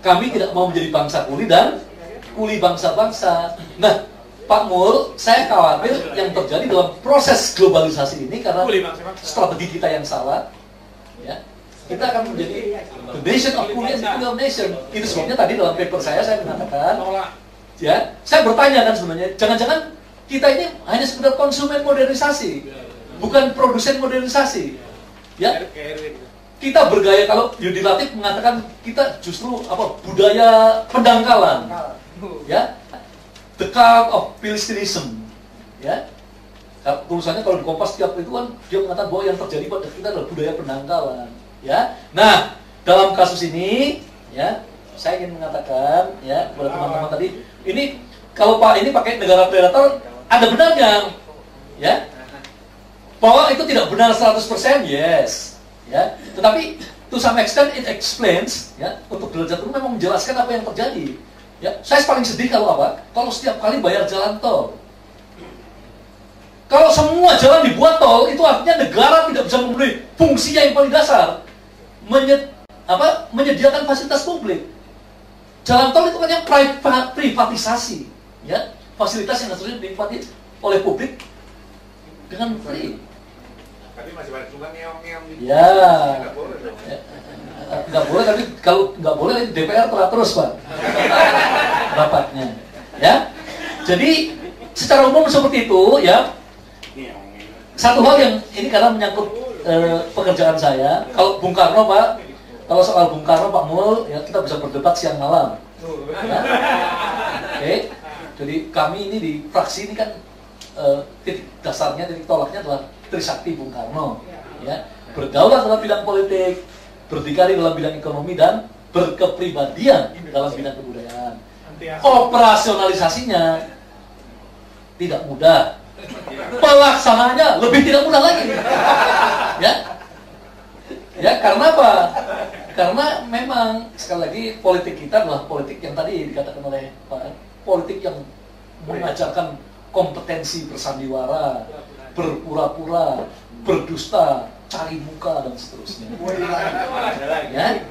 Kami tidak mau menjadi bangsa kuli dan kuli bangsa-bangsa. Nah, Pak Mul, saya khawatir yang terjadi dalam proses globalisasi ini karena strategi kita yang salah, ya, kita akan menjadi the nation of kuli and the kuli of nation. Itu sebabnya tadi dalam paper saya mengatakan, ya, saya bertanya kan sebenarnya, jangan-jangan kita ini hanya sekedar konsumen modernisasi, bukan produsen modernisasi, ya. Kita bergaya, kalau Yudi Latif mengatakan kita justru apa, budaya pendangkalan, ya, the cult of Philistinism, ya. Tulisannya kalau di Kompas tiap itu kan dia mengatakan bahwa yang terjadi pada kita adalah budaya pendangkalan, ya. Nah, dalam kasus ini, ya, saya ingin mengatakan, ya, kepada teman-teman tadi, ini kalau Pak ini pakai negara predator, ada benarnya, ya, bahwa itu tidak benar 100%, yes. Ya, tetapi to some extent it explains, ya, untuk derajat itu memang menjelaskan apa yang terjadi. Ya, saya paling sedih kalau apa? Kalau setiap kali bayar jalan tol. Kalau semua jalan dibuat tol, itu artinya negara tidak bisa memenuhi fungsinya yang paling dasar, menyediakan fasilitas publik. Jalan tol itu kan yang privatisasi, ya, fasilitas yang harusnya dinikmati oleh publik dengan free. Tapi masih banyak juga ngeong-ngeong gitu. Ya, nggak boleh, tapi kalau nggak boleh DPR telah terus Pak rapatnya, ya. Jadi secara umum seperti itu, ya. Satu hal yang ini karena menyangkut pekerjaan saya, kalau Bung Karno Pak, kalau soal Bung Karno Pak Mul, ya kita bisa berdebat siang malam. Ya. Oke, jadi kami ini di fraksi ini kan titik dasarnya, titik tolaknya adalah Trisakti Bung Karno, ya, berdaulat dalam bidang politik, berdikari dalam bidang ekonomi dan berkepribadian dalam bidang kebudayaan. Operasionalisasinya tidak mudah, pelaksanaannya lebih tidak mudah lagi, ya, ya, karena apa? Karena memang sekali lagi politik kita adalah politik yang tadi dikatakan oleh Pak, politik yang mengajarkan kompetensi bersandiwara, berpura-pura, berdusta, cari muka dan seterusnya. Ya,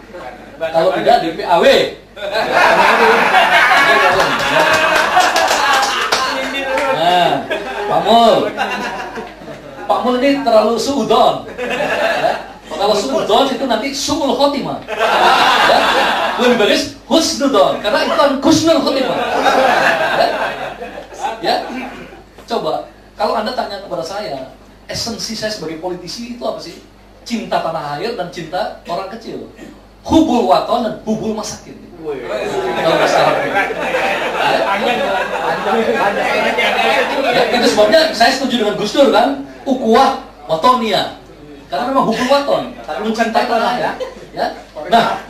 kalau tidak DPAW. Nah, Pak Mul ini terlalu suudon. Ya. Kalau suudon itu nanti suul khotimah. Ya. Lebih bagus husnudon, karena itu kan husnul khotimah. Ya. Ya. Coba, kalau Anda tanya kepada saya, esensi saya sebagai politisi itu apa sih? Cinta tanah air dan cinta orang kecil. Hubul waton dan hubul masakin. Kalau sekarang. Ya, itu sebabnya saya setuju dengan Gus Dur kan, ukuah watonia. Karena memang hubul waton, mencintai tanah air. Ya. Nah,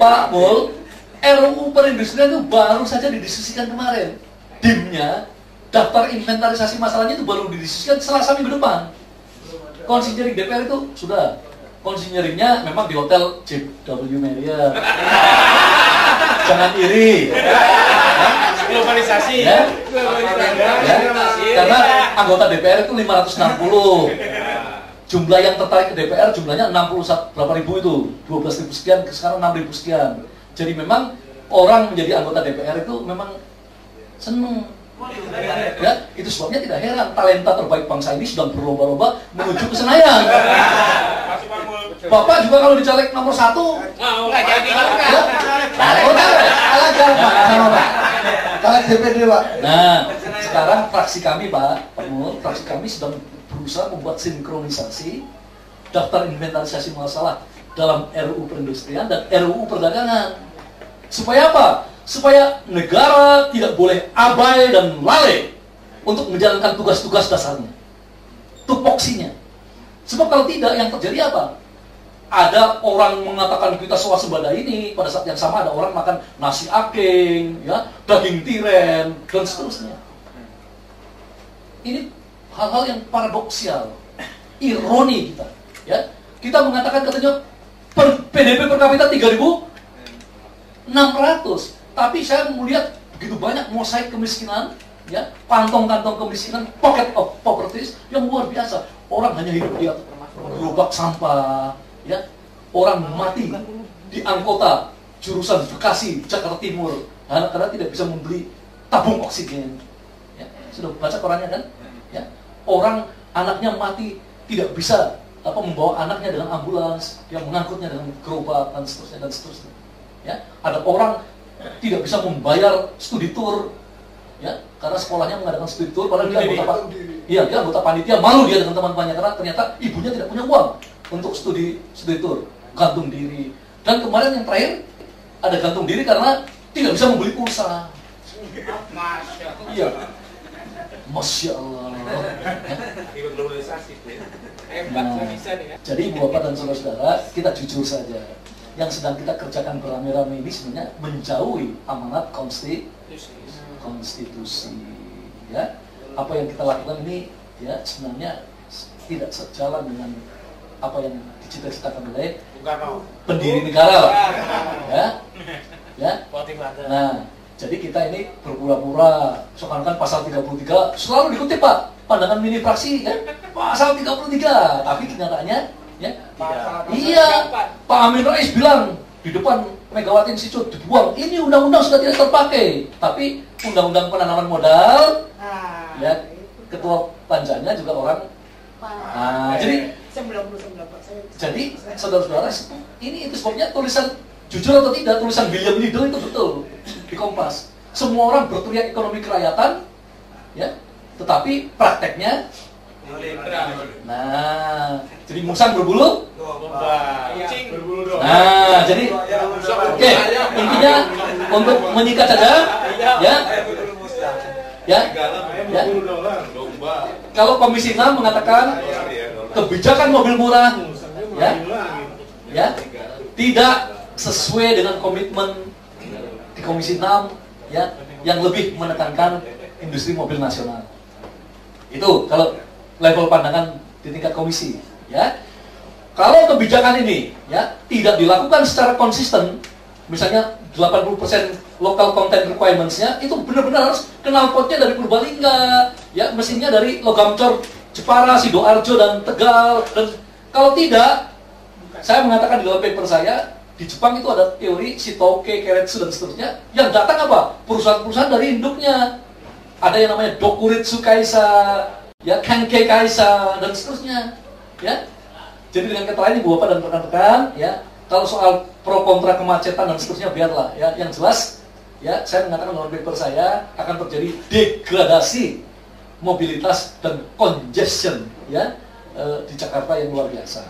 Pak Mul, RUU perindustrian itu baru saja didiskusikan kemarin. DIM-nya, daftar inventarisasi masalahnya itu baru didiskusikan Selasa minggu depan. Konsinyering DPR itu sudah. Konsinyeringnya memang di hotel JW Marriott. Jangan iri. Globalisasi. Ya? Ya? Karena anggota DPR itu 560. Jumlah yang tertarik ke DPR jumlahnya 61 berapa ribu itu? 12.000 sekian, sekarang 6.000 sekian. Jadi memang orang menjadi anggota DPR itu memang seneng. Ya, itu sebabnya tidak heran talenta terbaik bangsa ini sedang berlomba-lomba menuju ke Senayan. Bapak juga kalau dicaleg nomor 1 nggak jadi Caleg DPD Pak. Nah, sekarang fraksi kami Pak Mul, fraksi kami sedang berusaha membuat sinkronisasi daftar inventarisasi masalah dalam RUU perindustrian dan RUU perdagangan. Supaya apa? Supaya negara tidak boleh abai dan lalai untuk menjalankan tugas-tugas dasarnya, tupoksinya. Sebab kalau tidak, yang terjadi apa? Ada orang mengatakan kita swasembada ini, pada saat yang sama ada orang makan nasi aking, ya, daging tiren, dan seterusnya. Ini hal-hal yang paradoksial, ironi kita. Ya, kita mengatakan katanya PDB per kapita 3.600. Tapi saya melihat begitu banyak mosaik kemiskinan, ya, kantong-kantong kemiskinan, pocket of poverty yang luar biasa. Orang hanya hidup di gerobak sampah, ya, orang mati di angkota jurusan Bekasi, Jakarta Timur, karena tidak bisa membeli tabung oksigen. Ya, sudah baca korannya kan? Ya, orang anaknya mati tidak bisa membawa anaknya dengan ambulans, yang mengangkutnya dengan gerobak dan seterusnya dan seterusnya. Ya, ada orang tidak bisa membayar studi tour, ya, karena sekolahnya mengadakan studi tour, padahal dia anggota panitia, malu dia dengan teman-temannya karena ternyata ibunya tidak punya uang untuk studi tour, gantung diri. Dan kemarin yang terakhir ada gantung diri karena tidak bisa membeli pulsa. Iya, Masya Allah. Jadi Bapak dan saudara-saudara, kita jujur saja. Yang sedang kita kerjakan beramai-ramai ini sebenarnya menjauhi amanat konstitusi. Ya, apa yang kita lakukan ini ya sebenarnya tidak sejalan dengan apa yang dicita-citakan oleh pendiri negara, ya. Nah, jadi kita ini berpura-pura, seakan-akan pasal 33 selalu dikutip Pak, pandangan mini fraksi kan, pasal 33, tapi kenyataannya ya, iya, Pak Amin Rais bilang di depan Megawati Institute dibuang, ini undang-undang sudah tidak terpakai, tapi undang-undang penanaman modal, ya, ketua panjanya juga orang. Nah, jadi saudara-saudara, ini itu sebabnya tulisan jujur atau tidak, tulisan William Liddell itu betul di Kompas. Semua orang berteriak ekonomi kerakyatan, ya, tetapi prakteknya. Nah, jadi musang berbulu. Nah, jadi, oke, intinya untuk menyikat saja, ya. Kalau Komisi 6 mengatakan kebijakan mobil murah, ya, tidak sesuai dengan komitmen di Komisi 6, ya, yang lebih menekankan industri mobil nasional. Itu kalau level pandangan di tingkat komisi, ya. Kalau kebijakan ini, ya, tidak dilakukan secara konsisten, misalnya 80% local content requirements-nya itu benar-benar harus knalpotnya dari Purbalingga, ya, mesinnya dari Logamcor, Jepara, Sidoarjo dan Tegal. Dan kalau tidak, saya mengatakan di dalam paper saya, di Jepang itu ada teori Shitoke, Keiretsu dan seterusnya, yang datang apa? Perusahaan-perusahaan dari induknya. Ada yang namanya Dokuritsu Kaisa, ya, Kankei Kaisa dan seterusnya, ya. Jadi dengan kata lain Ibu Bapak dan rekan-rekan, ya, kalau soal pro kontra kemacetan dan seterusnya biarlah, ya. Yang jelas, ya, saya mengatakan dalam paper saya akan terjadi degradasi mobilitas dan congestion, ya, di Jakarta yang luar biasa,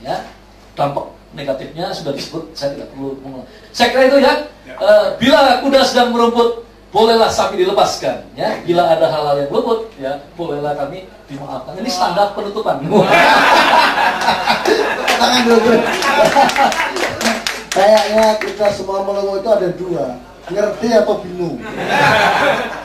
ya. Dampak negatifnya sudah disebut, saya tidak perlu mengulang. Saya kira itu, ya. Bila kuda sedang merumput, bolehlah sapi dilepaskan, ya. Bila ada hal-hal yang luput, ya, bolehlah kami dimaafkan. Ini standar penutupan. Tangan dulu. Kayaknya kita semua melongo itu ada dua, ngerti atau bingung.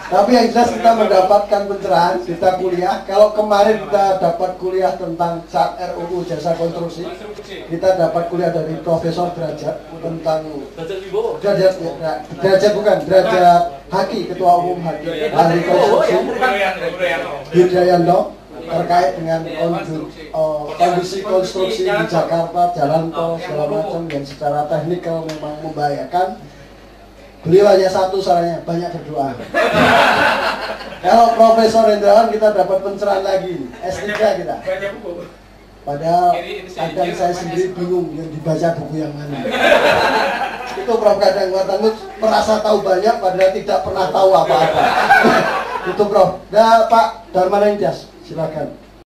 Tapi yang jelas kita mendapatkan pencerahan, kita kuliah. Kalau kemarin kita dapat kuliah tentang saat RUU jasa konstruksi, kita dapat kuliah dari Profesor Derajat tentang derajat Haki, Ketua Umum Haki, ahli konstruksi, Hidayanto, terkait dengan kondisi konstruksi di Jakarta, jalan tol segala macam yang secara teknikal memang membahayakan. Beliau hanya satu sarannya, banyak berdoa. Kalau Profesor Hendrawan kita dapat pencerahan lagi, S3 kita. Padahal kadang saya sendiri bingung yang dibaca buku yang mana. Itu Prof kadang merasa tahu banyak padahal tidak pernah tahu apa-apa. Itu Prof. Nah, Pak Darmaning Das, silakan.